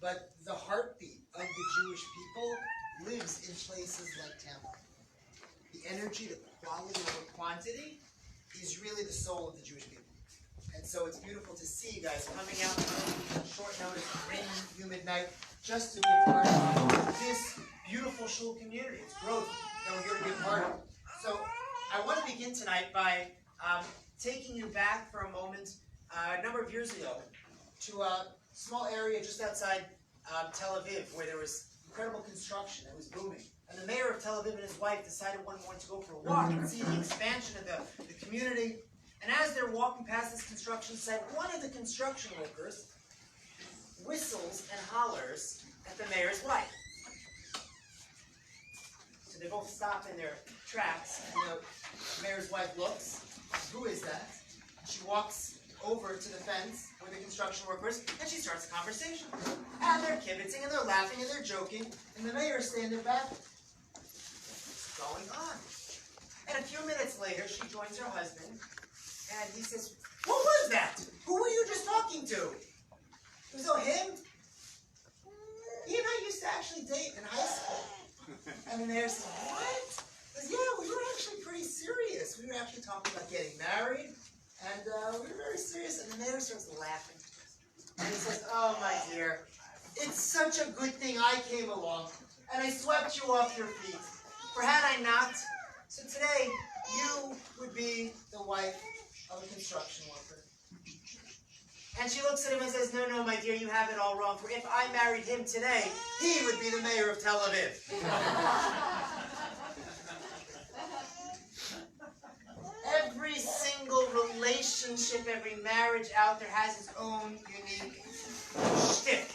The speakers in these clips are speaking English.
but the heartbeat of the Jewish people lives in places like Tampa. The energy, the quality over quantity is really the soul of the Jewish people. And so it's beautiful to see you guys coming out on short notice, rainy, humid night, just to be a part of this beautiful shul community. It's growth that we're here to be a part of. So I want to begin tonight by taking you back for a moment a number of years ago to a small area just outside Tel Aviv where there was incredible construction that was booming. And the mayor of Tel Aviv and his wife decided one morning to go for a walk and see the expansion of the community. And as they're walking past this construction site, one of the construction workers whistles and hollers at the mayor's wife. So they both stop in their tracks, and the mayor's wife looks. Who is that? She walks over to the fence where the construction workers, and she starts a conversation. And they're kibitzing, and they're laughing, and they're joking, and the mayor's standing back. What's going on? And a few minutes later, she joins her husband, and he says, "What was that? Who were you just talking to?" It was, "Oh, him? He and I used to actually date in high school." And the mayor says, "What?" He says, "Yeah, we were actually pretty serious. We were actually talking about getting married, and we were very serious." And the mayor starts laughing. And he says, "Oh, my dear, it's such a good thing I came along, and I swept you off your feet. For had I not, so today you would be the wife of a construction worker." And she looks at him and says, "No, my dear, you have it all wrong. For if I married him today, he would be the mayor of Tel Aviv." Every single relationship, every marriage out there has its own unique shtick.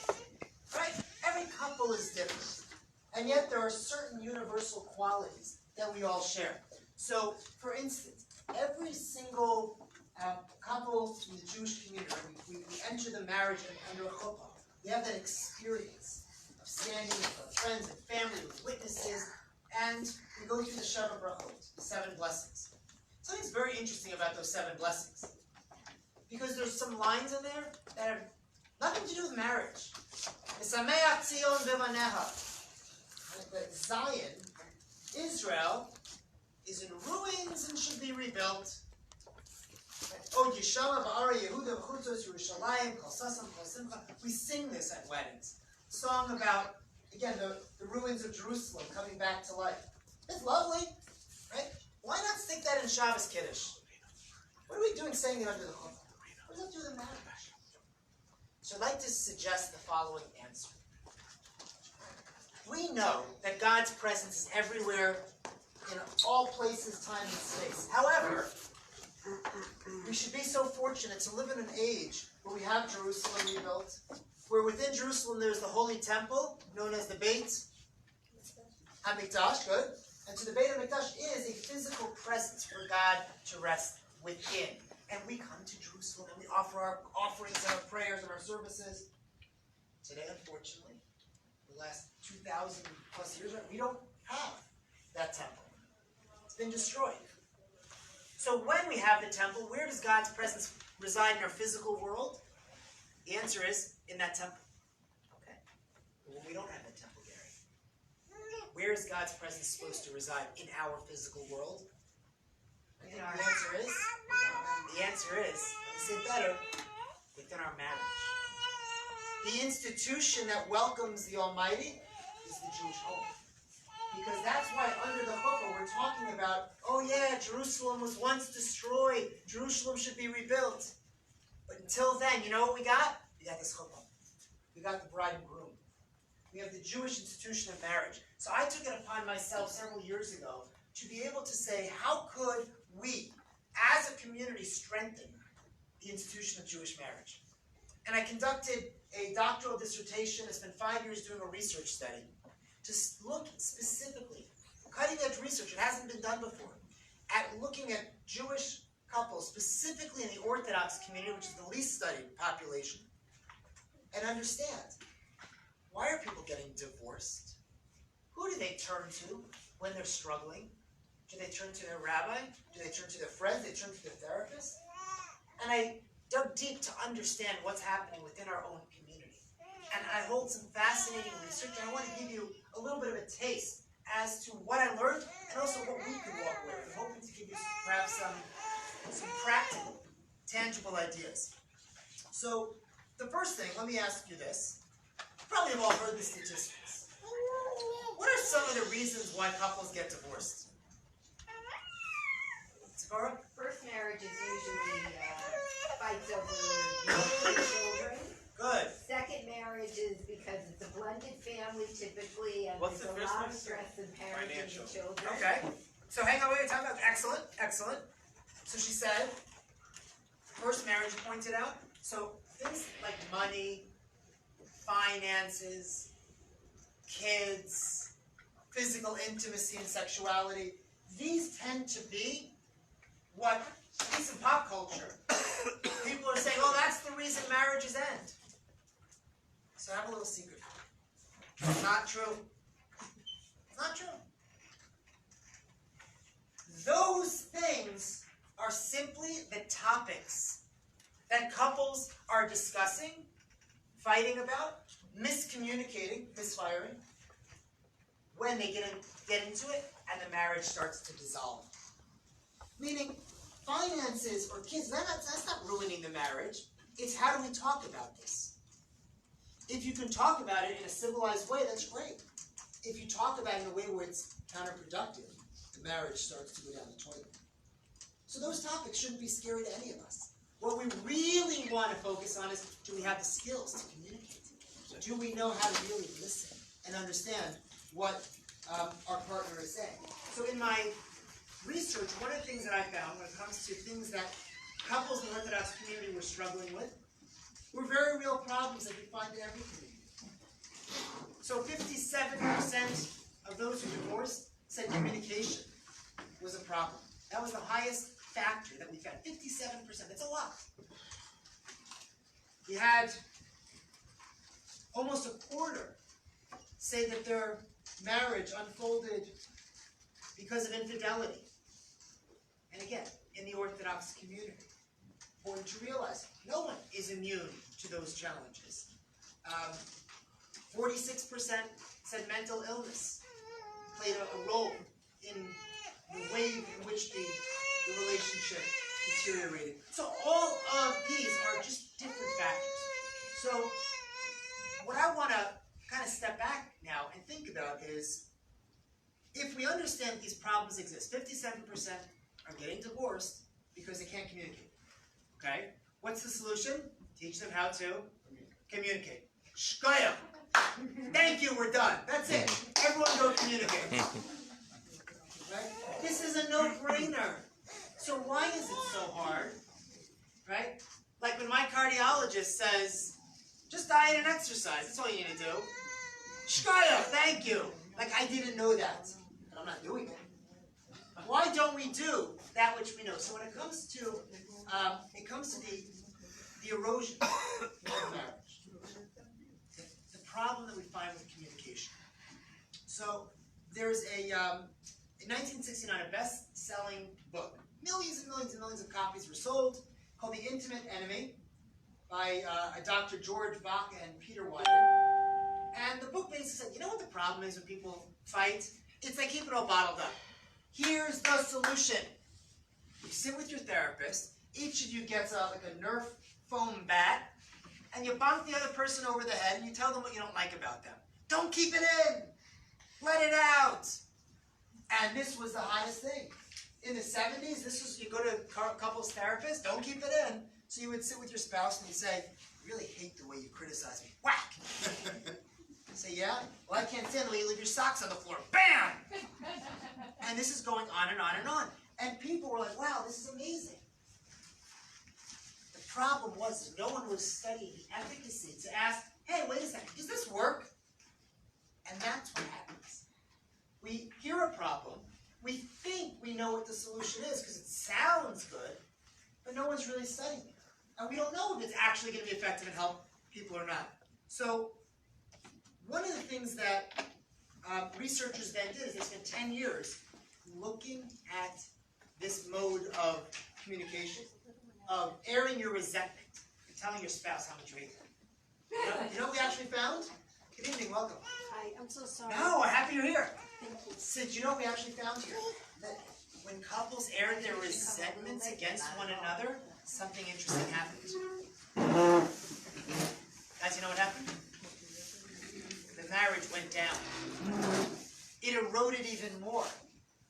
Right? Every couple is different. And yet there are certain universal qualities that we all share. So, for instance, every single couple in the Jewish community, we enter the marriage under a chuppah. We have that experience of standing with our friends and family, with witnesses, and we go through the Sheva Brachot, the 7 blessings. Something's very interesting about those 7 blessings, because there's some lines in there that have nothing to do with marriage. Mesameach Tzion b'maneha. That Zion, Israel, is in ruins and should be rebuilt. Oh, Yeshama v'ara Yehuda v'chutzos Yerushalayim kol sasam kol simcha. We sing this at weddings. A song about, again, the ruins of Jerusalem coming back to life. It's lovely, right? Why not stick that in Shabbos Kiddush? What are we doing saying it under the chuppah? What does that do with the marriage? So I'd like to suggest the following answer. We know that God's presence is everywhere, in all places, time, and space. However, we should be so fortunate to live in an age where we have Jerusalem rebuilt, where within Jerusalem there's the Holy Temple, known as the Beit HaMikdash, good? And so the Beit HaMikdash is a physical presence for God to rest within. And we come to Jerusalem and we offer our offerings and our prayers and our services. Today, unfortunately, the last 2,000 plus years, we don't have that temple. It's been destroyed. So when we have the temple, where does God's presence reside in our physical world? The answer is in that temple. Okay. Well, we don't have that temple, Gary. Where is God's presence supposed to reside in our physical world? The answer is, let me say it better, within our marriage. The institution that welcomes the Almighty is the Jewish home. Because that's why under the chuppah we're talking about, oh yeah, Jerusalem was once destroyed. Jerusalem should be rebuilt. But until then, you know what we got? We got this chuppah. We got the bride and groom. We have the Jewish institution of marriage. So I took it upon myself several years ago to be able to say, how could we, as a community, strengthen the institution of Jewish marriage? And I conducted a doctoral dissertation. I spent 5 years doing a research study to look specifically, cutting-edge research, it hasn't been done before, at looking at Jewish couples, specifically in the Orthodox community, which is the least studied population, and understand, why are people getting divorced? Who do they turn to when they're struggling? Do they turn to their rabbi? Do they turn to their friends? Do they turn to their therapist? And I dug deep to understand what's happening within our own community. And I hope unfold some fascinating research, and I want to give you a little bit of a taste as to what I learned and also what we can walk away with. I'm hoping to give you perhaps some practical, tangible ideas. So the first thing, let me ask you this. You probably have all heard the statistics. What are some of the reasons why couples get divorced? Sephora? First marriage is usually fights over children. Good. Second marriage is because it's a blended family typically, and What's there's the a first lot one? of stress in parenting Financial. the children. Okay. So hang on, wait a time. Excellent, excellent. So she said, first marriage you pointed out. So things like money, finances, kids, physical intimacy and sexuality, these tend to be what, at least in pop culture, people are saying, oh, that's the reason marriages end. So I have a little secret. It's not true. It's not true. Those things are simply the topics that couples are discussing, fighting about, miscommunicating, misfiring, when they get into it and the marriage starts to dissolve. Meaning, finances or kids, that's not ruining the marriage. It's how do we talk about this? If you can talk about it in a civilized way, that's great. If you talk about it in a way where it's counterproductive, the marriage starts to go down the toilet. So those topics shouldn't be scary to any of us. What we really want to focus on is, do we have the skills to communicate? Do we know how to really listen and understand what our partner is saying? So in my research, one of the things that I found when it comes to things that couples in the Orthodox community were struggling with were very real problems that we find in every community. So 57% of those who divorced said communication was a problem. That was the highest factor that we found. 57%. That's a lot. We had almost a quarter say that their marriage unfolded because of infidelity. And again, in the Orthodox community, important to realize, no one is immune to those challenges. 46% said mental illness played a role in the way in which the relationship deteriorated. So all of these are just different factors. So what I want to kind of step back now and think about is, if we understand that these problems exist, 57% are getting divorced because they can't communicate. Okay? What's the solution? Teach them how to communicate. Shkoyah. Thank you, we're done. That's it. Everyone go communicate. Right? This is a no-brainer. So why is it so hard? Right? Like when my cardiologist says, just diet and exercise, that's all you need to do. Shkoyah, thank you. Like I didn't know that, but I'm not doing it. Why don't we do that which we know? So when it comes to the erosion of marriage, the problem that we find with communication. So there's in 1969, a best-selling book. Millions and millions and millions of copies were sold, called The Intimate Enemy, by a Dr. George Vaca and Peter Wyden. And the book basically said, you know what the problem is when people fight? It's they keep it all bottled up. Here's the solution. You sit with your therapist, each of you gets like a Nerf foam bat, and you bonk the other person over the head, and you tell them what you don't like about them. Don't keep it in. Let it out. And this was the hottest thing. In the 70s, this was, you go to couples therapist, don't keep it in. So you would sit with your spouse and you'd say, I really hate the way you criticize me. Whack! Say, yeah? Well, I can't stand the way you leave your socks on the floor. Bam! And this is going on and on and on. And people were like, wow, this is amazing. The problem was no one was studying the efficacy to ask, hey, wait a second, does this work? And that's what happens. We hear a problem, we think we know what the solution is because it sounds good, but no one's really studying it. And we don't know if it's actually going to be effective and help people or not. So one of the things that researchers then did is they spent 10 years looking at this mode of communication, of airing your resentment, and telling your spouse how much you hate them. You know what we actually found? Good evening, welcome. Hi, I'm so sorry. No, we're happy you're here. Thank you. Sid, you know what we actually found here? That when couples aired their resentments against one another, something interesting happened. Guys, you know what happened? The marriage went down. It eroded even more.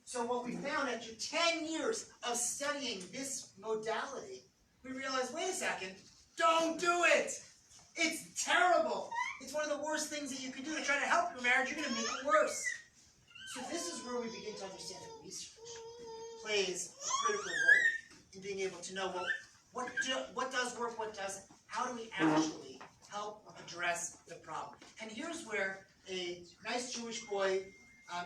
So what we found after 10 years of studying this modality, we realized, wait a second, don't do it! It's terrible! It's one of the worst things that you can do to try to help your marriage. You're going to make it worse. So this is where we begin to understand that research plays a critical role in being able to know, well, what does work, what doesn't? How do we actually help address the problem? And here's where a nice Jewish boy,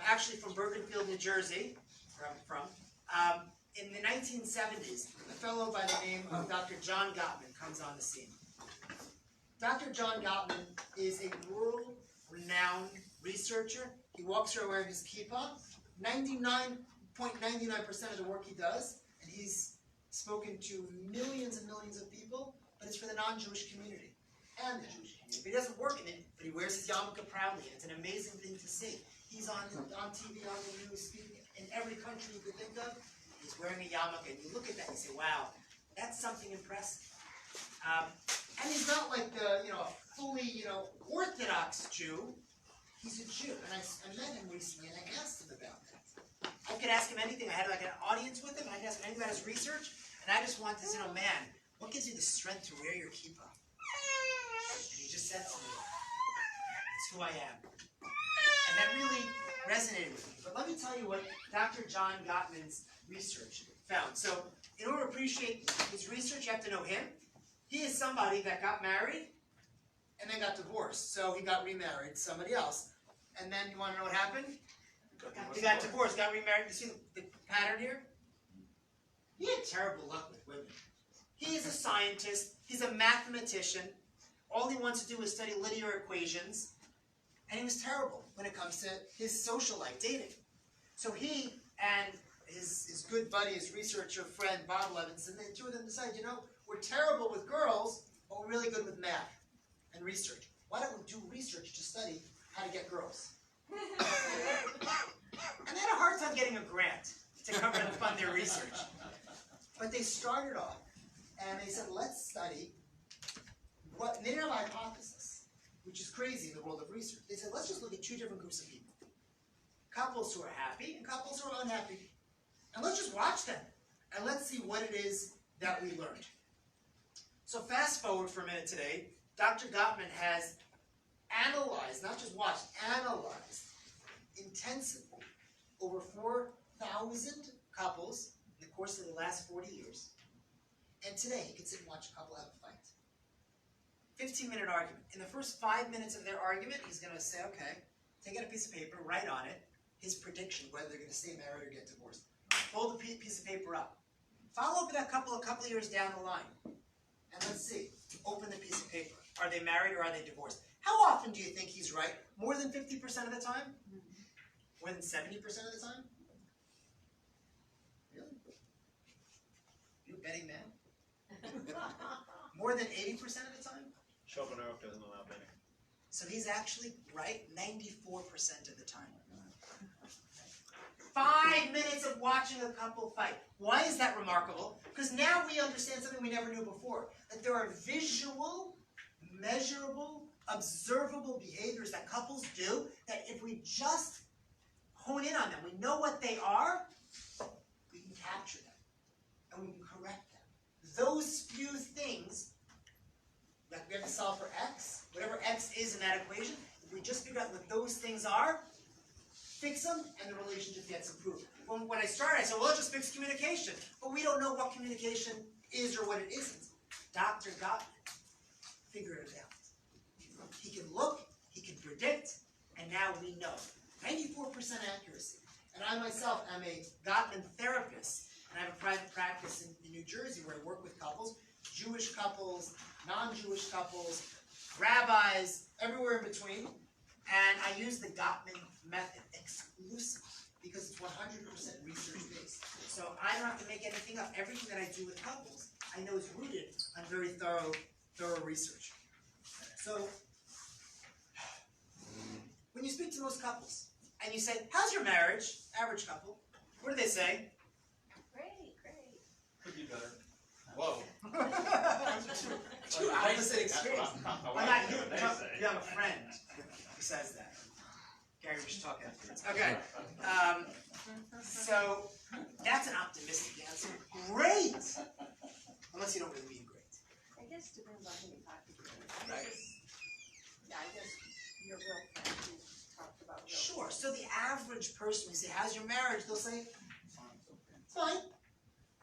actually from Bergenfield, New Jersey, where I'm from, in the 1970s, a fellow by the name of Dr. John Gottman comes on the scene. Dr. John Gottman is a world-renowned researcher. He walks around wearing his kippah. 99.99% of the work he does, and he's spoken to millions and millions of people, but it's for the non-Jewish community and the Jewish community. But he doesn't work in it, but he wears his yarmulke proudly, and it's an amazing thing to see. He's on TV, on the news, speaking in every country you could think of. He's wearing a yarmulke, and you look at that and you say, wow, that's something impressive. And he's not like the, fully, Orthodox Jew. He's a Jew. And I met him recently, and I asked him about that. I could ask him anything. I had like an audience with him, and I could ask him anything about his research. And I just wanted to say, man, what gives you the strength to wear your kippah? And he just said to me, it's who I am. And that really resonated with me. But let me tell you what Dr. John Gottman's research found. So in order to appreciate his research, you have to know him. He is somebody that got married and then got divorced. So he got remarried, somebody else. And then you want to know what happened? He got divorced, got remarried. You see the pattern here? He had terrible luck with women. He is a scientist. He's a mathematician. All he wants to do is study linear equations. And he was terrible when it comes to his social life, dating. So he and his good buddy, his researcher friend, Bob Levinson, the two of them decided, we're terrible with girls, but we're really good with math and research. Why don't we do research to study how to get girls? And they had a hard time getting a grant to cover and fund their research. But they started off, and they said, let's study what, they didn't have a hypothesis, which is crazy in the world of research. They said, let's just look at two different groups of people. Couples who are happy and couples who are unhappy. And let's just watch them, and let's see what it is that we learned. So fast forward for a minute today, Dr. Gottman has analyzed, not just watched, analyzed intensively over 4,000 couples in the course of the last 40 years. And today, he can sit and watch a couple have a fight. 15-minute argument. In the first 5 minutes of their argument, he's going to say, okay, take out a piece of paper, write on it his prediction, whether they're going to stay married or get divorced. Fold the piece of paper up. Follow up with that couple a couple of years down the line. And let's see. Open the piece of paper. Are they married or are they divorced? How often do you think he's right? More than 50% of the time? More than 70% of the time? Really? You're a betting man? More than 80% of the time? Schopenhauer doesn't allow betting. So he's actually right 94% of the time. 5 minutes of watching a couple fight. Why is that remarkable? Because now we understand something we never knew before. That there are visual, measurable, observable behaviors that couples do that if we just hone in on them, we know what they are, we can capture them. And we can correct them. Those few things, like we have to solve for x, whatever x is in that equation, if we just figure out what those things are, fix them, and the relationship gets improved. When I started, I said, well, let's just fix communication. But we don't know what communication is or what it isn't. Dr. Gottman figured it out. He can look, he can predict, and now we know. 94% accuracy. And I myself am a Gottman therapist, and I have a private practice in New Jersey where I work with couples, Jewish couples, non-Jewish couples, rabbis, everywhere in between. And I use the Gottman method exclusively because it's 100% research-based. So I don't have to make anything up. Everything that I do with couples, I know is rooted on very thorough research. So to most couples, and you say, how's your marriage? Average couple. What do they say? Great. Could be better. Whoa. Two opposite extremes. I'm I'm not you. You have a friend who says that. Gary, we should talk afterwards. Okay. So that's an optimistic answer. Great. Unless you don't really mean great. I guess it depends on who you talk to. Right. Yeah, I guess your real friend who talked about real. Sure. So the average person, we say, how's your marriage? They'll say, it's fine.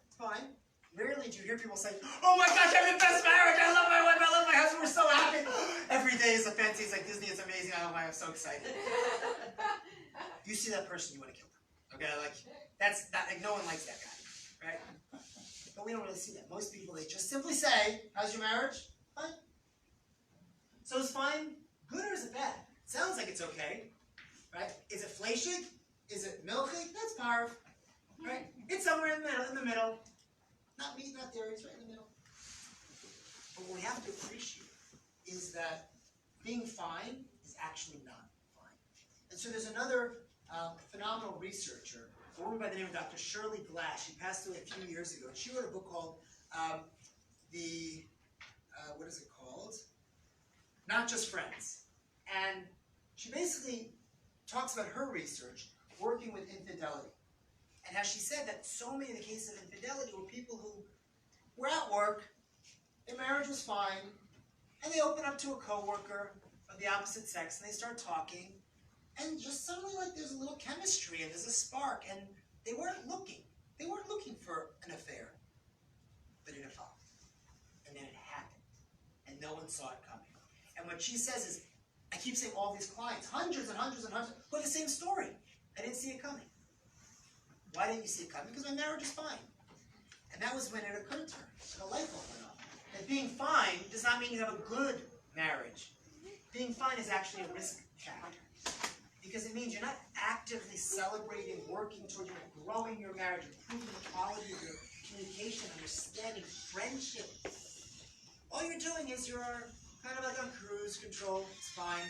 It's fine. Rarely do you hear people say, oh my gosh, I have the best marriage. I love my wife. I love my husband. We're so happy. Every day is a fancy. It's like Disney. It's amazing. I love my. I'm so excited. You see that person, you want to kill them. Okay, like that's that. Like no one likes that guy, right? But we don't really see that. Most people, they just simply say, "How's your marriage?" Fine. So is fine good or is it bad? Sounds like it's okay, right? Is it fleshig? Is it milchig? That's parv, right? It's somewhere in the middle. In the middle. Not meat, not dairy. It's right in the middle. But what we have to appreciate is that being fine is actually not fine. And so there's another phenomenal researcher, a woman by the name of Dr. Shirley Glass. She passed away a few years ago. She wrote a book called what is it called? Not Just Friends. And she basically talks about her research working with infidelity. And how she said that so many of the cases of infidelity were people who were at work, their marriage was fine, and they open up to a coworker of the opposite sex, and they start talking, and just suddenly, like, there's a little chemistry, and there's a spark, and they weren't looking. They weren't looking for an affair, but it evolved. And then it happened, and no one saw it coming. And what she says is, I keep saying all these clients, hundreds and hundreds and hundreds, who have the same story. I didn't see it coming. Why didn't you see it coming? Because my marriage is fine. And that was when it occurred to her, and a light bulb went off. That being fine does not mean you have a good marriage. Being fine is actually a risk factor. Because it means you're not actively celebrating, working towards growing your marriage, improving the quality of your communication, understanding, friendship. All you're doing is you're kind of like on cruise control. It's fine.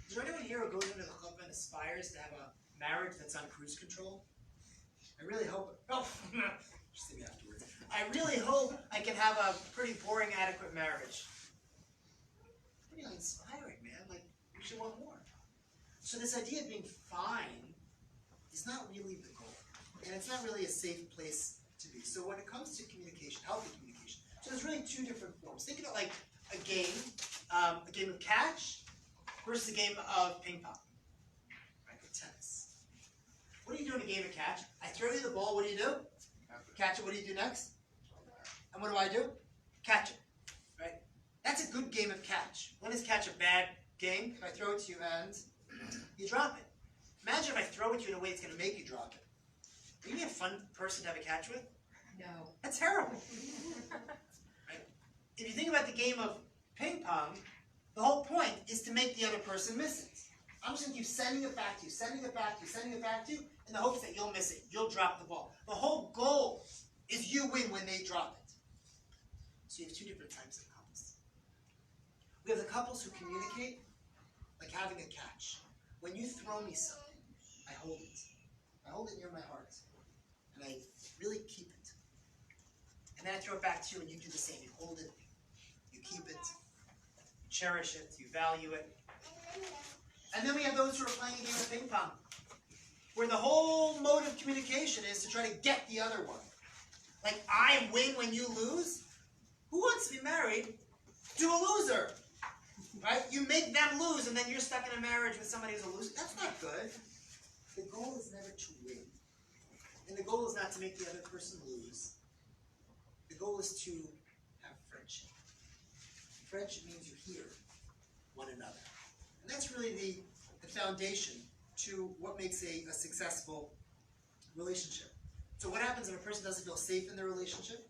Is there anyone here who goes into the club and aspires to have a marriage that's on cruise control? I really hope. Oh, just see me afterwards. I really hope I can have a pretty boring, adequate marriage. Pretty uninspiring, man. Like, we should want more. So this idea of being fine is not really the goal, and it's not really a safe place to be. So when it comes to communication, healthy communication, so there's really two different forms. Think of it like a game of catch versus a game of ping pong. Tennis. What do you do in a game of catch? I throw you the ball, what do you do? Catch it, what do you do next? And what do I do? Catch it, right? That's a good game of catch. When is catch a bad game? If I throw it to you and you drop it. Imagine if I throw it to you in a way it's going to make you drop it. Are you going to be a fun person to have a catch with? No. That's terrible. Right? If you think about the game of ping pong, the whole point is to make the other person miss it. I'm just going to keep sending it back to you, sending it back to you, sending it back to you, in the hopes that you'll miss it. You'll drop the ball. The whole goal is you win when they drop it. So you have two different types of couples. We have the couples who communicate like having a catch. When you throw me something, I hold it. I hold it near my heart. And I really keep it. And then I throw it back to you and you do the same. You hold it, you keep it, you cherish it, you value it. And then we have those who are playing a game of ping pong, where the whole mode of communication is to try to get the other one. Like, I win when you lose? Who wants to be married to a loser? Right? You make them lose, and then you're stuck in a marriage with somebody who's a loser. That's not good. The goal is never to win. And the goal is not to make the other person lose. The goal is to have friendship. Friendship means you hear one another. And that's really the foundation to what makes a successful relationship. So what happens if a person doesn't feel safe in their relationship?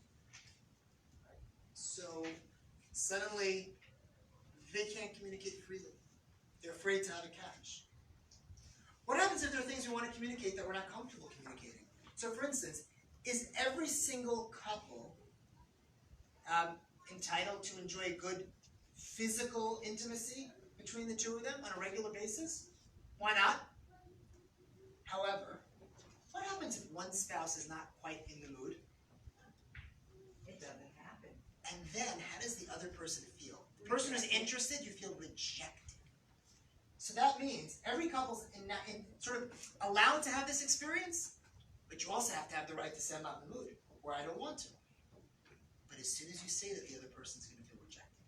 So suddenly they can't communicate freely. They're afraid to have a catch. What happens if there are things we want to communicate that we're not comfortable communicating? So for instance, is every single couple entitled to enjoy good physical intimacy between the two of them on a regular basis? Why not? However, what happens if one spouse is not quite in the mood? It doesn't happen. And then, how does the other person feel? The person who's interested, you feel rejected. So that means every couple's sort of allowed to have this experience, but you also have to have the right to say, I'm not in the mood, or I don't want to. But as soon as you say that, the other person's going to feel rejected.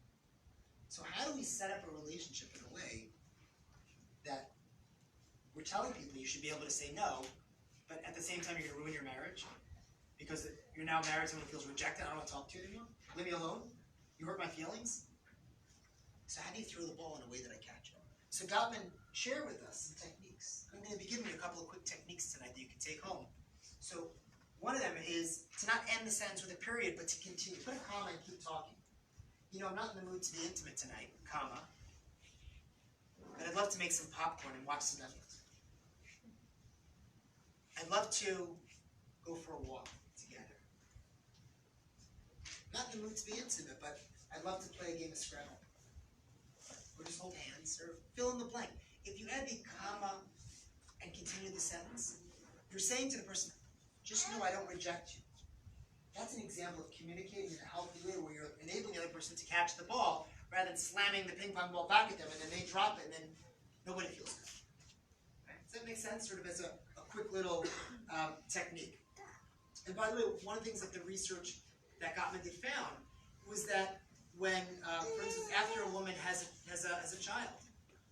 So how do we set up a relationship in a way that we're telling people you should be able to say no, but at the same time you're going to ruin your marriage? Because you're now married to someone who feels rejected, I don't want to talk to you anymore, leave me alone, you hurt my feelings. So how do you throw the ball in a way that I catch it? So Gottman shared with us some techniques. I'm going to be giving you a couple of quick techniques tonight that you can take home. So one of them is to not end the sentence with a period, but to continue. Put a comma and keep talking. You know, I'm not in the mood to be intimate tonight, comma. But I'd love to make some popcorn and watch some Netflix. I'd love to go for a walk together. Not in the mood to be intimate, but I'd love to play a game of Scrabble. Or just hold hands, or fill in the blank. If you add the comma and continue the sentence, you're saying to the person, just know I don't reject you. That's an example of communicating in a healthy way where you're enabling the other person to catch the ball rather than slamming the ping pong ball back at them and then they drop it and then nobody feels good. Right? Does that make sense? Sort of as a quick little technique. And by the way, one of the things that the research that Gottman did found was that when, for instance, after a woman has a child,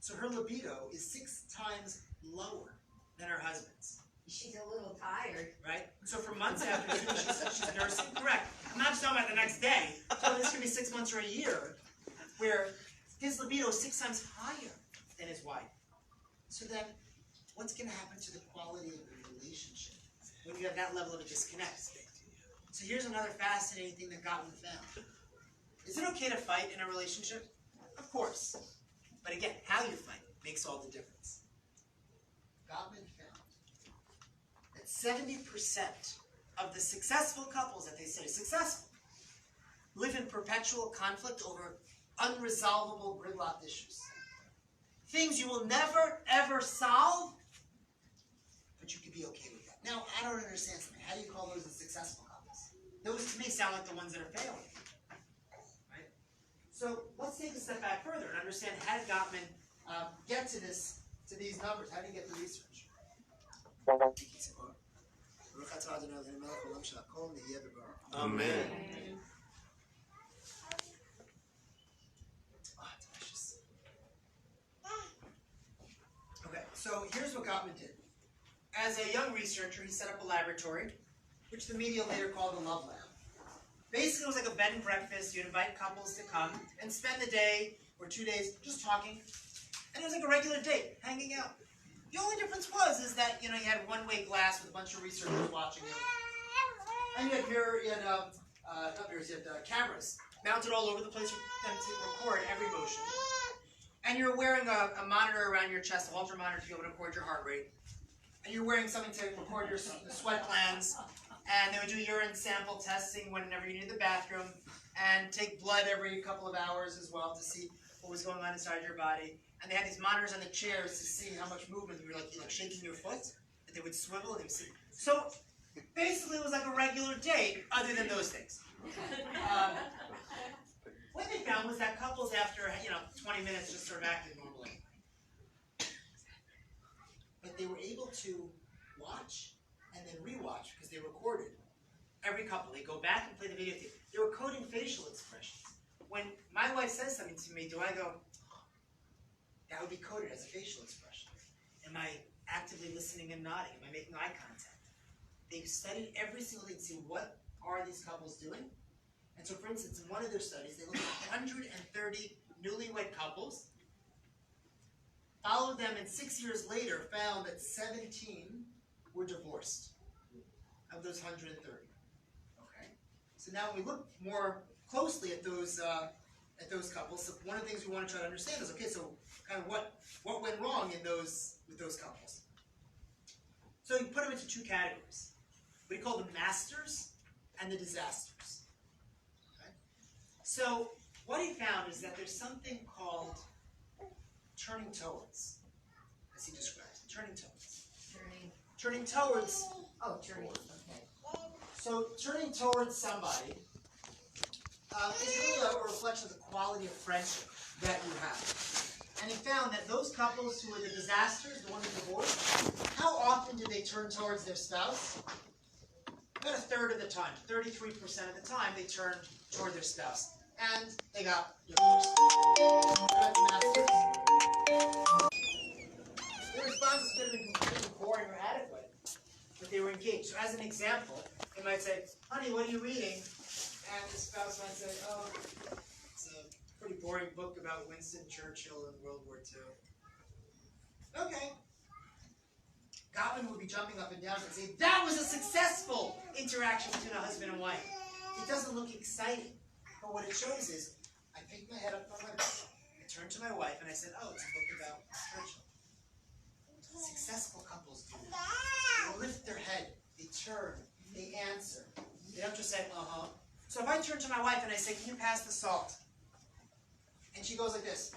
so her libido is 6 times lower than her husband's. She's a little tired. Right? So for months after she's nursing, correct. I'm not just talking about the next day. So this could be 6 months or a year, where his libido is 6 times higher than his wife. So then, what's going to happen to the quality of the relationship when you have that level of a disconnect? So here's another fascinating thing that Gottman found. Is it okay to fight in a relationship? Of course. But again, how you fight makes all the difference. Gottman found that 70% of the successful couples that they say are successful live in perpetual conflict over unresolvable gridlocked issues. Things you will never, ever solve, but you could be okay with that. Now, I don't understand something. How do you call those the successful couples? Those, to me, sound like the ones that are failing. Right? So, let's take a step back further and understand how did Gottman get to these numbers? How did he get the research? Amen. Okay, so here's what Gottman did. As a young researcher, he set up a laboratory, which the media later called the Love Lab. Basically, it was like a bed and breakfast. You'd invite couples to come and spend the day or 2 days just talking. And it was like a regular date, hanging out. The only difference is that, you had one-way glass with a bunch of researchers watching you. And you had cameras mounted all over the place for them to record every motion. And you're wearing a monitor around your chest, a Holter monitor to be able to record your heart rate. And you're wearing something to record your sweat glands. And they would do urine sample testing whenever you needed the bathroom. And take blood every couple of hours as well to see what was going on inside your body. And they had these monitors on the chairs to see how much movement you were like shaking your foot. And they would swivel and they would see. So basically it was like a regular date other than those things. What they found was that couples after 20 minutes just sort of acted normally. But they were able to watch and then rewatch because they recorded every couple. They go back and play the video tape. They were coding facial expressions. When my wife says something to me, do I go, that would be coded as a facial expression? Am I actively listening and nodding? Am I making eye contact? They studied every single thing to see what are these couples doing. And so, for instance, in one of their studies, they looked at 130 newlywed couples, followed them, and 6 years later found that 17 were divorced of those 130. Okay. So now, when we look more closely at those couples, so one of the things we want to try to understand is, okay, so kind of what went wrong with those couples. So you put them into 2 categories. We call them masters and the disasters. Okay? So what he found is that there's something called turning towards. as he describes it, turning towards. Turning. Turning towards. Oh, turning. Okay. So turning towards somebody is really a reflection of the quality of friendship that you have. And he found that those couples who were the disasters, the ones who divorced, how often did they turn towards their spouse? About a third of the time, 33% of the time, they turned toward their spouse. And they got divorced. Their responses could have been completely boring or adequate, but they were engaged. So as an example, they might say, honey, what are you reading? And the spouse might say, oh, it's a pretty boring book about Winston Churchill in World War II. Okay. Gottman would be jumping up and down and say, that was a successful interaction between a husband and wife. It doesn't look exciting, but what it shows is, I picked my head up from my book, I turned to my wife, and I said, oh, it's a book about Churchill. Successful couples do that. They lift their head, they turn, they answer. They don't just say, uh-huh. So if I turn to my wife and I say, can you pass the salt? And she goes like this.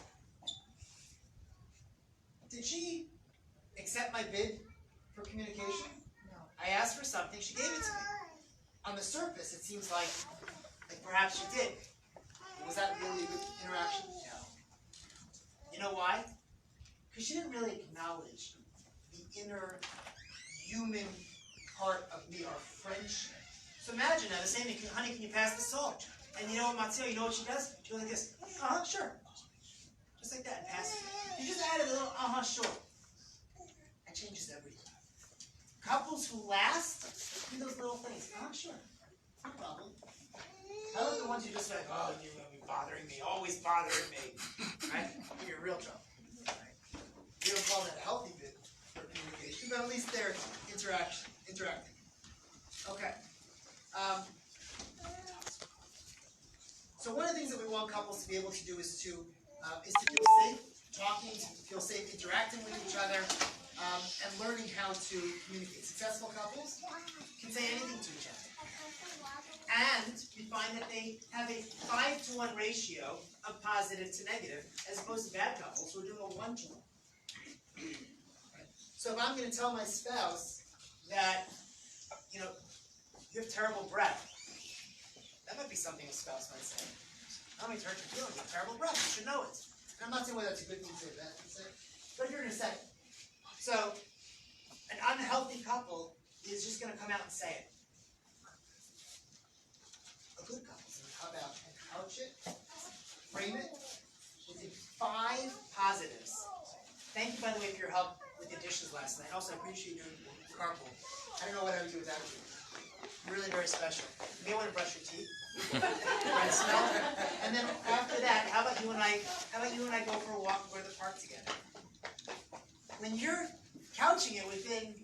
Did she accept my bid for communication? No. I asked for something, she gave it to me. On the surface, it seems like perhaps she did. Was that really a good interaction? No. You know why? Because she didn't really acknowledge the inner human part of me, our friendship. So imagine now, the same thing, honey, can you pass the salt? And you know what, Matteo, you know what she does? She goes like this, uh-huh, sure. Just like that, and passes it. You just added a little, uh-huh, sure. That changes everything. Couples who last, do those little things, uh-huh, sure. No problem. How about the ones who just like, oh, you're going to be bothering me, always bothering me, right? You're in real trouble. Right? We don't call that a healthy bit for communication, but at least they're interacting. Okay. So one of the things that we want couples to be able to do is to feel safe talking, to feel safe interacting with each other, and learning how to communicate. Successful couples can say anything to each other. And we find that they have a 5-to-1 ratio of positive to negative, as opposed to bad couples who are doing a 1-to-1. So if I'm going to tell my spouse that, you know, you have terrible breath, that might be something a spouse might say. How many hurt your feelings? You have terrible breath. You should know it. And I'm not saying whether that's a good thing to say, bad thing to say, but you're going to say it. So an unhealthy couple is just going to come out and say it. A good couple is going to come out and couch it, frame it, with 5 positives. Thank you, by the way, for your help with the dishes last night. Also, I appreciate you doing carpool. I don't know what I would do without you. Really very special. You may want to brush your teeth. Right, smell. And then after that, how about you and I go for a walk and go to the park together? When you're couching it within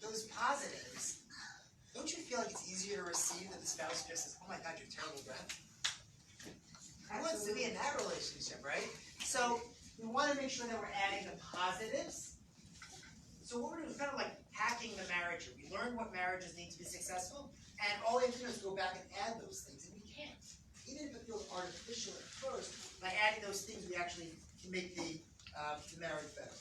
those positives, don't you feel like it's easier to receive than the spouse just says, oh my God, you have terrible breath? Who wants to be in that relationship, right? So we want to make sure that we're adding the positives. So what we're doing is kind of like hacking the marriage. We learned what marriages need to be successful, and all we have to do is go back and add those things, and we can't. Even if it feels artificial at first, by adding those things, we actually can make the marriage better.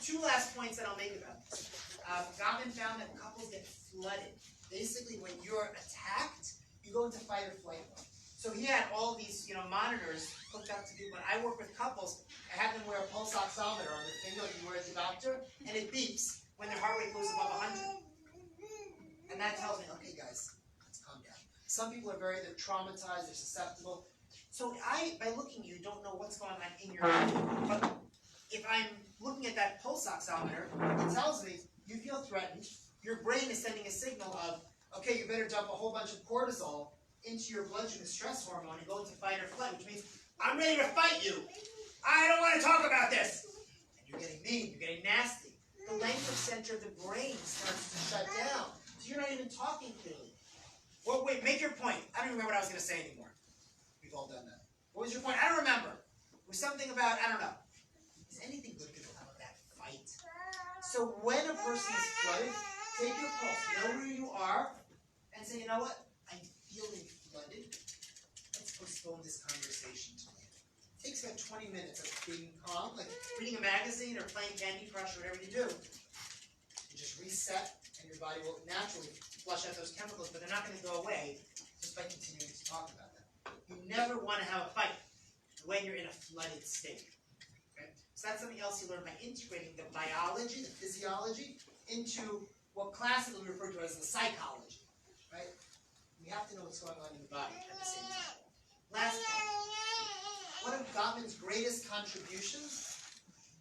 2 last points that I'll make about this. Gottman found that couples get flooded. Basically, when you're attacked, you go into fight or flight mode. So he had all these, monitors hooked up to people. When I work with couples, I have them wear a pulse oximeter on their finger, like you wear as a doctor, and it beeps when their heart rate goes above 100. And that tells me, okay, guys, let's calm down. Some people are they're traumatized, they're susceptible. So by looking, you don't know what's going on in your head. But if I'm looking at that pulse oximeter, it tells me you feel threatened. Your brain is sending a signal of, okay, you better dump a whole bunch of cortisol into your bloodstream, the stress hormone, and go into fight or flight, which means I'm ready to fight you. I don't want to talk about this. And you're getting mean, you're getting nasty. The language center of the brain starts to shut down. So you're not even talking clearly. Well, wait, make your point. I don't remember what I was going to say anymore. We've all done that. What was your point? I don't remember. It was something about, I don't know. Is anything good going to come of that fight? So when a person is flooded, take your pulse, know where you are, and say, you know what? I'm feeling flooded. Let's postpone this conversation to later. takes about 20 minutes of being calm, like reading a magazine or playing Candy Crush or whatever you do. You just reset, and your body will naturally flush out those chemicals, but they're not going to go away just by continuing to talk about them. You never want to have a fight when you're in a flooded state. Okay? So that's something else you learn by integrating the biology, the physiology, into what classically we refer to as the psychology. Right? We have to know what's going on in the body at the same time. Last point. One of Gottman's greatest contributions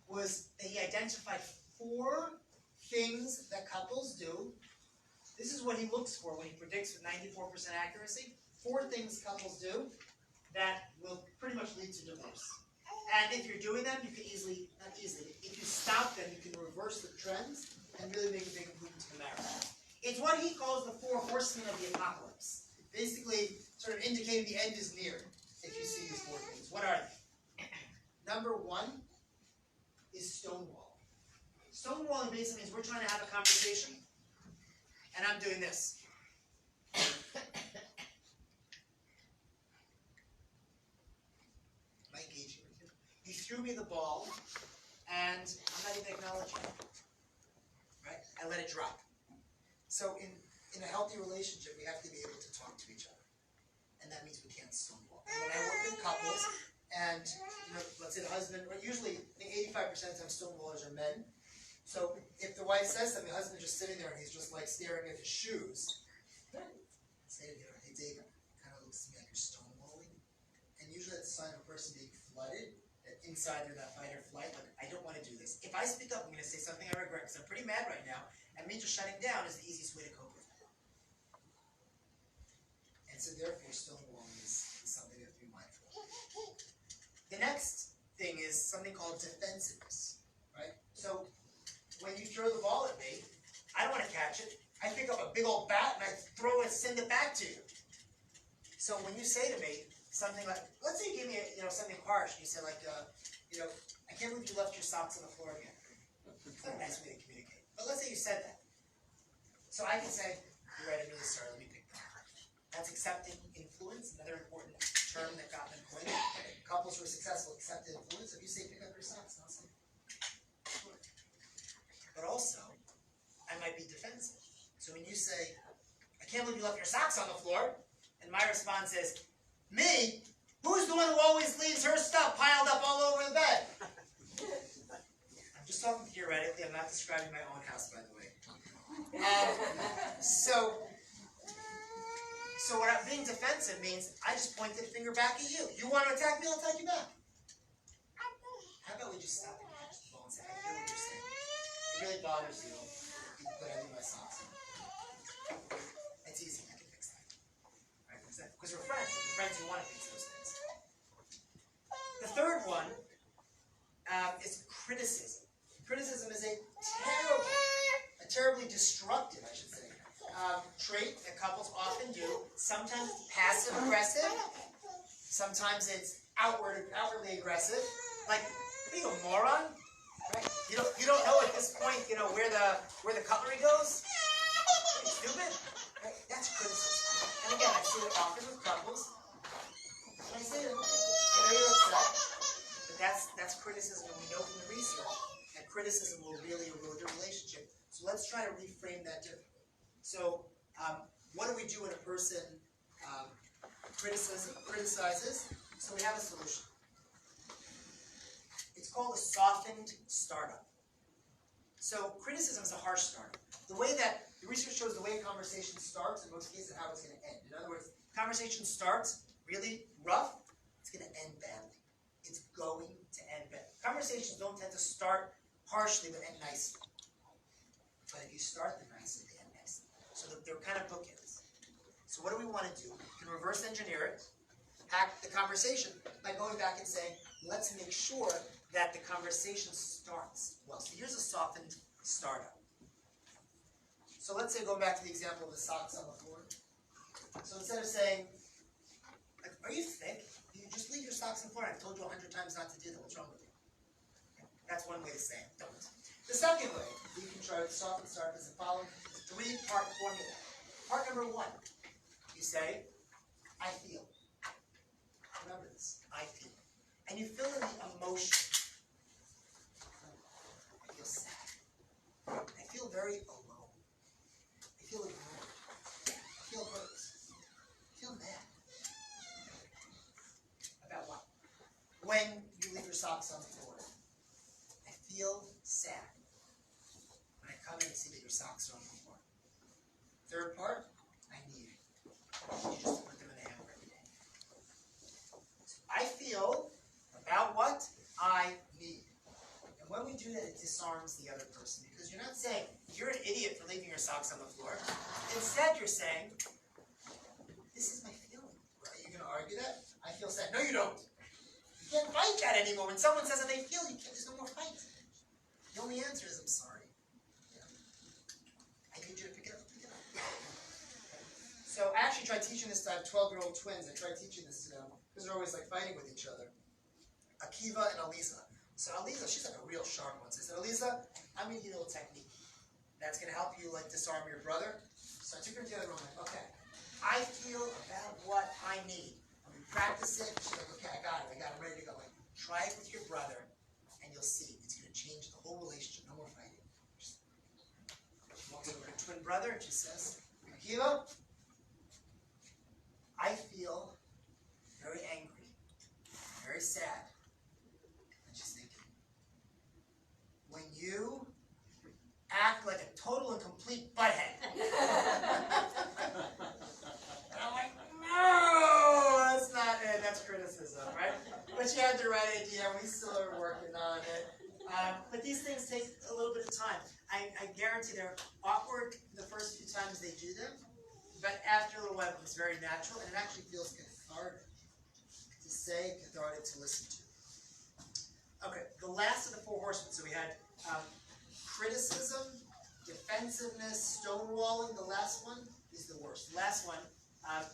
was that he identified 4 things that couples do. This is what he looks for when he predicts with 94% accuracy. 4 things couples do that will pretty much lead to divorce. And if you're doing them, you can easily, not easily, if you stop them, you can reverse the trends and really make a big improvement to the marriage. It's what he calls the 4 horsemen of the apocalypse. Basically, sort of indicating the end is near if you see these 4 things. What are they? Number 1 is stonewall. Stonewalling basically means we're trying to have a conversation, and I'm doing this. Am I engaging with you? You threw me the ball, and I'm not even acknowledging it. Right? I let it drop. So in a healthy relationship, we have to be able to talk to each other. And that means we can't stonewall. And when I work with couples, and let's say the husband, or usually I think 85% of stonewallers are men. So if the wife says something, the husband's just sitting there and he's just like staring at his shoes. I say to her, hey David, it kind of looks to me like you're stonewalling. And usually that's a sign of a person being flooded, that inside they're that fight or flight, like I don't want to do this. If I speak up, I'm going to say something I regret because I'm pretty mad right now, and me just shutting down is the easiest way to cope with it. And so therefore stonewalling is something we have to be mindful of. The next thing is something called defensiveness, right? So when you throw the ball at me, I don't want to catch it. I pick up a big old bat and I throw it, send it back to you. So when you say to me something like, let's say you give me something harsh, and you say like, I can't believe you left your socks on the floor again. It's not a nice way to communicate. But let's say you said that. So I can say, you're right, I'm really sorry, let me pick that. That's accepting influence, another important term that Gottman coined. Couples who are successful accepted influence. If you say pick up your socks, I'll say, sure. But also, I might be defensive. So when you say, I can't believe you left your socks on the floor, and my response is, me? Who's the one who always leaves her stuff piled up all over the bed? I'm just talking theoretically. I'm not describing my own house, by the way. So what I'm being defensive means I just pointed the finger back at you. You want to attack me, I'll attack you back. How about we just stop and catch the ball and say, I hear what you're saying. It really bothers you that I leave my socks in. It's easy, I can fix that. Right? Because we're friends. We're friends who want to fix those things. The third one is criticism. Criticism is a terribly destructive, I should say, trait that couples often do. Sometimes it's passive-aggressive. Sometimes it's outwardly aggressive. Like, what are you, a moron? Right? You don't know at this point, where the cutlery goes? Are you stupid? Right? That's criticism. And again, I see it often with couples. And I say to them, I know you're upset, but that's criticism, and we know from the research that criticism will really erode the relationship. So let's try to reframe that differently. So, what do we do when a person criticizes? So we have a solution. It's called a softened startup. So criticism is a harsh startup. The way that the research shows, the way a conversation starts, in most cases, how it's going to end. In other words, conversation starts really rough, it's going to end badly. It's going to end badly. Conversations don't tend to start harshly but end nicely. But if you start them nicely, they end nicely. So they're kind of bookends. So what do we want to do? We can reverse engineer it, hack the conversation by going back and saying, let's make sure that the conversation starts well. So here's a softened startup. So let's say, going back to the example of the socks on the floor. So instead of saying, like, are you thick? You just leave your socks on the floor. I've told you 100 times not to do that. What's wrong with you? That's one way to say it. Don't. The second way you can try to soften startup is the following 3-part formula. Part number 1, you say, I feel. Remember this, I feel. And and you fill in the emotion. I feel sad. I feel very alone. I feel ignored. I feel hurt. I feel mad. About what? When you leave your socks on the floor. I feel sad. When I come in and see that your socks are on the floor. Third part, I need it. You just put them in the hamper every day. I feel about what I need. And when we do that, it disarms the other person. Because you're not saying, you're an idiot for leaving your socks on the floor. Instead, you're saying, this is my feeling. Are you going to argue that? I feel sad. No, you don't. You can't fight that anymore. When someone says that they feel, there's no more fight. The only answer is, I'm sorry. Yeah. I need you to pick it up. Pick it up. So I actually tried teaching this to 12-year-old twins. I tried teaching this to them because they're always like fighting with each other. Akiva and Aliza. So Aliza, she's like a real sharp one. So I said, Aliza, I'm going to give you a little technique that's going to help you like disarm your brother. So I took her to the other room. I'm like, okay, I feel about what I need. I'm going to practice it. She's like, okay, I got it. I'm ready to go. Like, try it with your brother, and you'll see. It's going to change the whole relationship. No more fighting. She walks over to her twin brother, and she says, Akiva, I feel very angry, very sad. And she's thinking, when you act like a total and complete butthead. And I'm like, no, that's not it. That's criticism, right? But she had the right idea. We still are working on it. But these things take a little bit of time. I guarantee they're awkward the first few times they do them. But after a little while, it's very natural, and it actually feels cathartic to say, cathartic to listen to. Okay, the last of the four horsemen. So we had criticism, defensiveness, stonewalling. The last one is the worst. The last one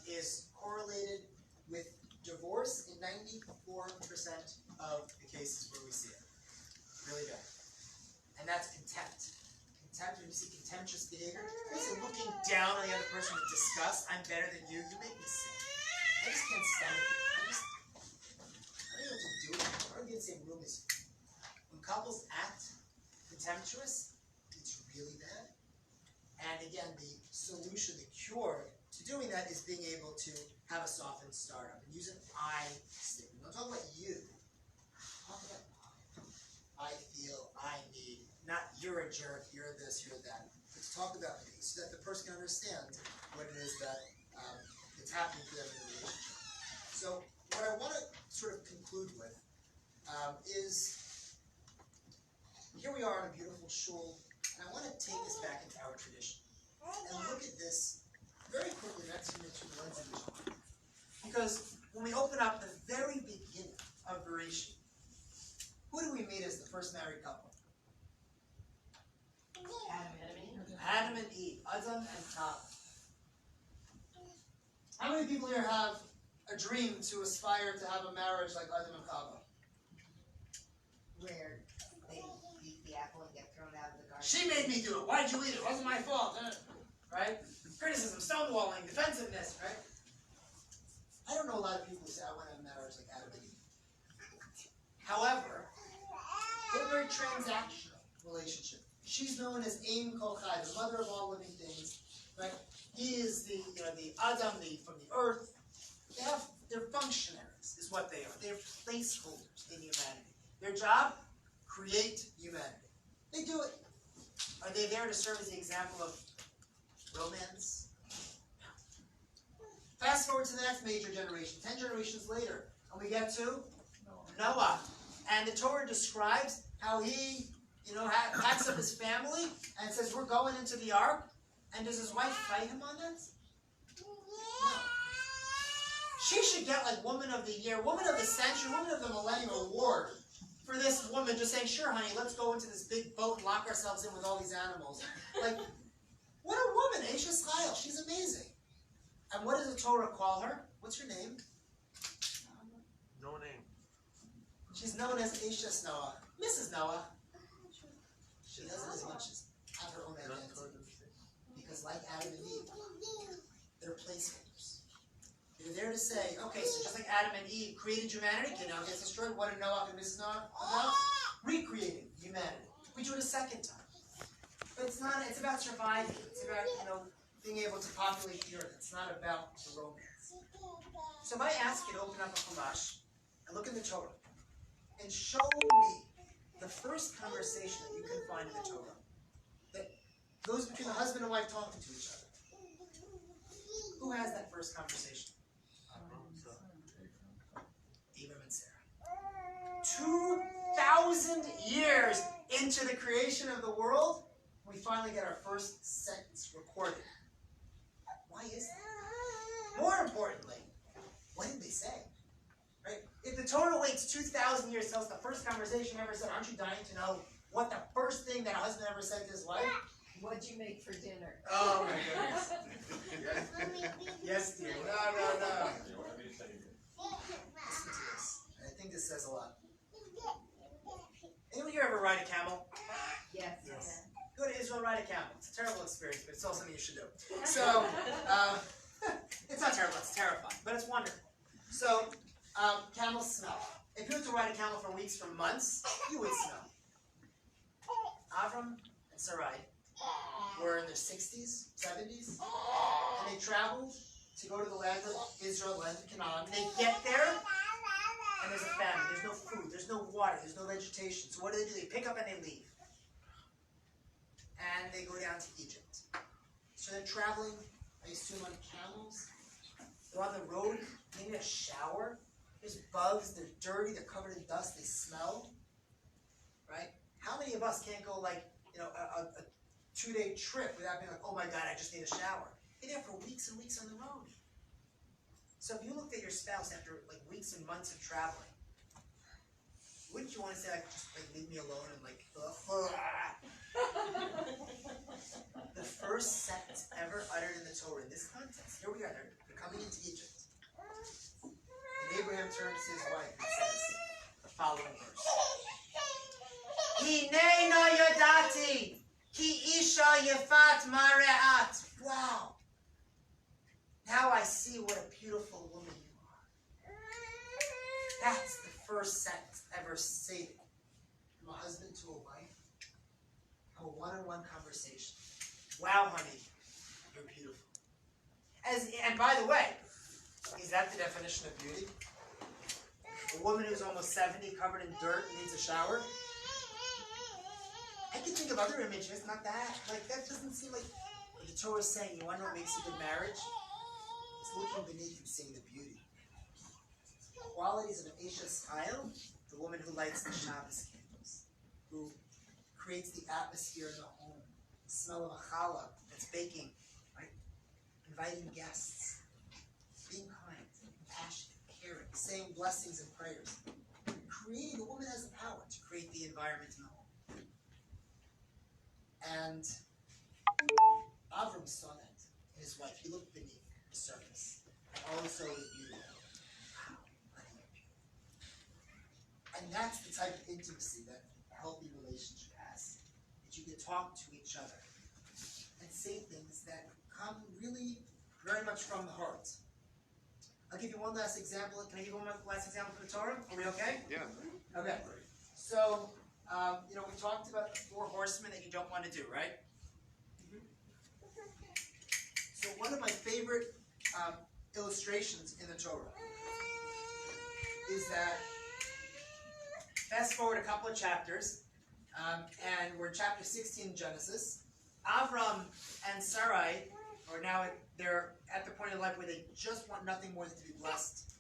is correlated with divorce in 94% of the cases where we see it. Really bad. And that's contempt. Contempt, when you see contemptuous behavior, it's looking down on the other person with disgust. I'm better than you. You make me sick. I just can't stand it. I don't know what to do with it. I don't get the same room as you. When couples act contemptuous, it's really bad. And again, the solution, the cure to doing that is being able to have a softened startup and use an I statement. Don't talk about you. Talk about I feel, I need. Not you're a jerk, you're this, you're that. But to talk about me so that the person can understand what it is that it's happening for them in the relationship. So what I want to sort of conclude with is here we are on a beautiful shul, and I want to take this back into our tradition and look at this very quickly next to the lens of vision. Because when we open up the very beginning of Bereshit, who do we meet as the first married couple? Adam and Eve, Adam and Chava. How many people here have a dream to aspire to have a marriage like Adam and Chava? Where they eat the apple and get thrown out of the garden. She made me do it. Why'd you eat it? It wasn't my fault. Right? Criticism, stonewalling, defensiveness, right? I don't know a lot of people who say, I want to have a marriage like Adam and Eve. However, they're a very transactional relationship. She's known as Ein Kol Chai, the mother of all living things. Right? He is the Adam, from the earth. They're functionaries, is what they are. They're placeholders in humanity. Their job, create humanity. They do it. Are they there to serve as the example of romance? No. Fast forward to the next major generation, 10 generations later, and we get to Noah. And the Torah describes how he, packs up his family and says, we're going into the ark. And does his wife fight him on that? No. She should get like Woman of the Year, Woman of the Century, Woman of the Millennium Award for this woman just saying, sure, honey, let's go into this big boat and lock ourselves in with all these animals. Like, what a woman, Aisha Chayil. She's amazing. And what does the Torah call her? What's her name? No name. She's known as Aisha Noah. Mrs. Noah. She doesn't as much as have her own identity. Because like Adam and Eve, they're placeholders. You're there to say, okay, so just like Adam and Eve created humanity, okay, now it gets destroyed. What did Noah and Mrs. Noah about? Recreating humanity. We do it a second time. But it's not, it's about surviving. It's about, being able to populate the earth. It's not about the romance. So if I ask you to open up a Chumash and look in the Torah and show me the first conversation that you can find in the Torah that goes between the husband and wife talking to each other. Who has that first conversation? Abraham and Sarah. 2,000 years into the creation of the world, we finally get our first sentence recorded. Why is that? More importantly, what did they say? Right? If the Torah waits 2,000 years to tell us the first conversation ever said, aren't you dying to know what the first thing that a husband ever said to his wife? What'd you make for dinner? Oh my goodness. Yes, dear. No. Listen to this. And I think this says a lot. Anyone here ever ride a camel? Yes. Go to Israel, ride a camel. It's a terrible experience, but it's also something you should do. So, it's not terrible, it's terrifying, but it's wonderful. So, camels smell. If you were to ride a camel for weeks, for months, you would smell. Avram and Sarai were in their 60s, 70s, and they traveled to go to the land of Israel, land of Canaan. They get there, and there's a famine. There's no food, there's no water, there's no vegetation. So what do? They pick up and they leave. And they go down to Egypt. So they're traveling, I assume, on camels. They're on the road, they need a shower. There's bugs, they're dirty, they're covered in dust, they smell. Right? How many of us can't go a 2-day trip without being like, oh my God, I just need a shower? You're there for weeks and weeks on the road. So if you looked at your spouse after weeks and months of traveling, wouldn't you want to say, just leave me alone and The first sentence ever uttered in the Torah in this context. Here we are, they're coming into Egypt. And Abraham turns to his wife and says the following verse. Hinei no yodati ki isha yefat mareat. Wow. Now I see what a beautiful woman you are. That's the first sentence ever stated from a husband to a wife. A one-on-one conversation. Wow, honey, you're beautiful. And by the way, is that the definition of beauty? A woman who's almost 70, covered in dirt, needs a shower? I can think of other images, not that. That doesn't seem like what the Torah is saying. You want to know what makes a good marriage? It's looking beneath and seeing the beauty. Qualities of an Isha style, the woman who lights the Shabbos candles, who creates the atmosphere in the home, the smell of a challah that's baking, right? Inviting guests, being kind, compassionate, caring, saying blessings and prayers. The woman has the power to create the environment in the home. And Avram saw that in his wife. He looked beneath the surface. And all he saw was beauty. Wow, honey, you're beautiful. And that's the type of intimacy that a healthy relationship has. That you can talk to each other and say things that come really very much from the heart. I'll give you one last example. Can I give you one last example from the Torah? Are we okay? Yeah. Okay. So, we talked about the 4 horsemen that you don't want to do, right? So one of my favorite illustrations in the Torah is that, fast forward a couple of chapters, and we're in chapter 16 in Genesis. Avram and Sarai are now they're at the point in life where they just want nothing more than to be blessed.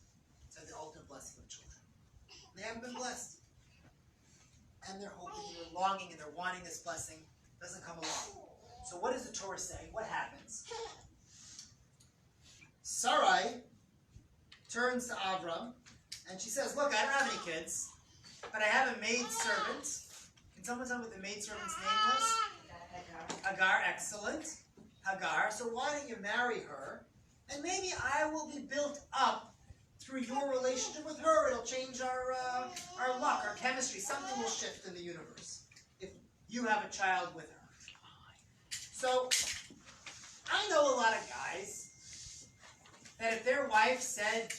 It's the ultimate blessing of children. They haven't been blessed. And they're hoping, and they're longing, and they're wanting this blessing. It doesn't come along. So what does the Torah say? What happens? Sarai turns to Avram, and she says, look, I don't have any kids, but I have a maidservant. Can someone tell me what the maidservant's name was? Hagar, excellent. Hagar. So why don't you marry her, and maybe I will be built up through your relationship with her. It'll change our luck, our chemistry. Something will shift in the universe if you have a child with her. So, I know a lot of guys that if their wife said,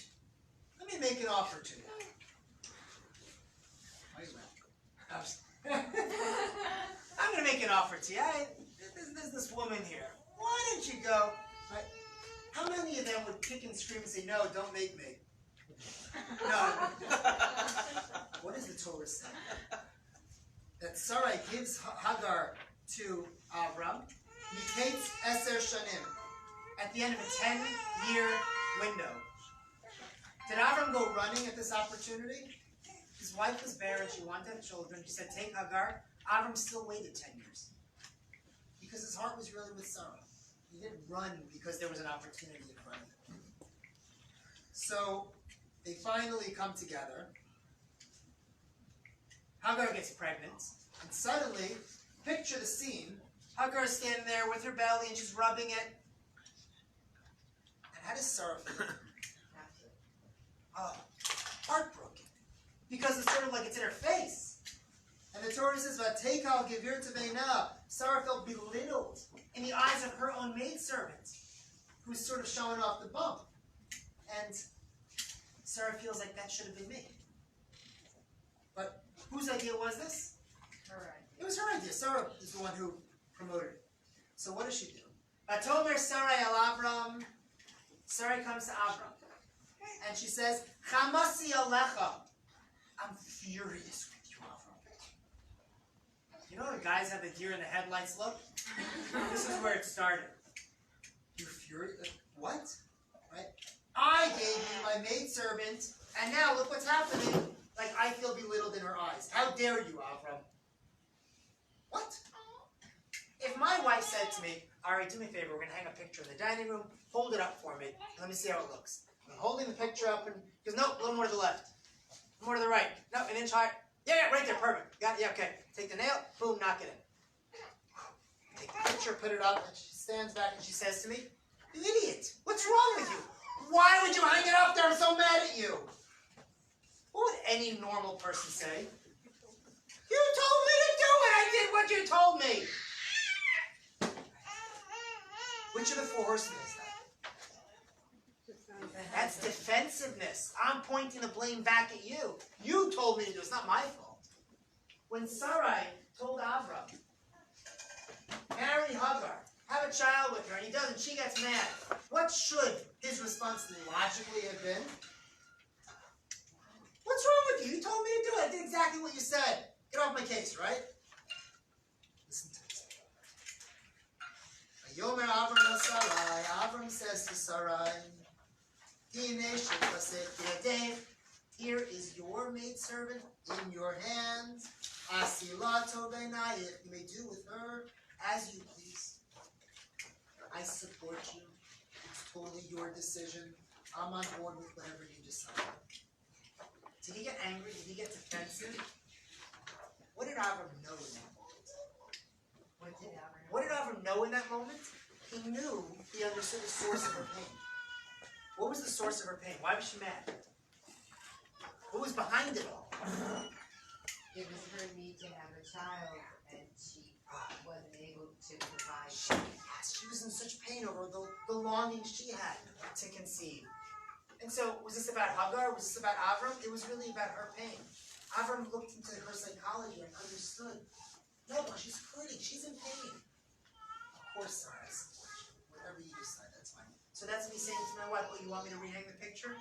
let me make an offer to you. Why you I'm going to make an offer to you. There's this woman here. Why don't you go? Right? How many of them would kick and scream and say, no, don't make me? No. What does the Torah say? That Sarai gives Hagar to Avram, Miketz Eser Shanim, at the end of a 10-year window. Did Avram go running at this opportunity? His wife was barren, she wanted children. She said, take Hagar. Avram still waited 10 years. Because his heart was really with Sarah. He didn't run because there was an opportunity in front of him. So, they finally come together. Hagar gets pregnant. And suddenly, picture the scene. Hagar is standing there with her belly and she's rubbing it. And how does Sarah feel? Heartbroken. Because it's sort of like it's in her face. And the Torah says, Vateka givir teveina. Sarah felt belittled in the eyes of her own maidservant, who's sort of showing off the bump. And Sarah feels like that should have been me. But whose idea was this? Her idea. It was her idea. Sarah is the one who promoted it. So what does she do? Vatomer Sarai al Avram. Sarai comes to Avram. And she says, Chamasi alecha. I'm furious with you, Avram. You know when guys have the deer in the headlights look? This is where it started. You're furious? What? Right? I gave you my maidservant, and now look what's happening. Like I feel belittled in her eyes. How dare you, Avram? What? If my wife said to me, all right, do me a favor, we're going to hang a picture in the dining room, hold it up for me, and let me see how it looks. I'm holding the picture up, and he goes, no, a little more to the left. More to the right. No, an inch higher. Yeah, right there, perfect. Got it, yeah, okay. Take the nail, boom, knock it in. Take the picture, put it up, and she stands back and she says to me, you idiot, what's wrong with you? Why would you hang it up there? I'm so mad at you. What would any normal person say? You told me to do it! I did what you told me! Which of the four horsemen is that? That's defensiveness. I'm pointing the blame back at you. You told me to do it. It's not my fault. When Sarai told Avram, marry Hagar, have a child with her, and he doesn't, she gets mad. What should his response logically have been? What's wrong with you? You told me to do it. I did exactly what you said. Get off my case, right? Listen to this. Yomer Avram Sarai. Avram says to Sarai, here is your maidservant in your hands. Asilato benayit. You may do with her as you please. I support you. It's totally your decision. I'm on board with whatever you decide. Did he get angry? Did he get defensive? What did Avram know in that moment? What did Avram know in that moment? He knew, he understood the source of her pain. What was the source of her pain? Why was she mad? What was behind it all? It was her need to have a child, and she wasn't able to provide. She was in such pain over the longing she had to conceive. And so, was this about Hagar? Was this about Avram? It was really about her pain. Avram looked into her psychology and understood. No, she's hurting. She's in pain. Of course, Sarah, I support you. Whatever you decide, that's fine. So that's me saying to my wife, oh, you want me to rehang the picture?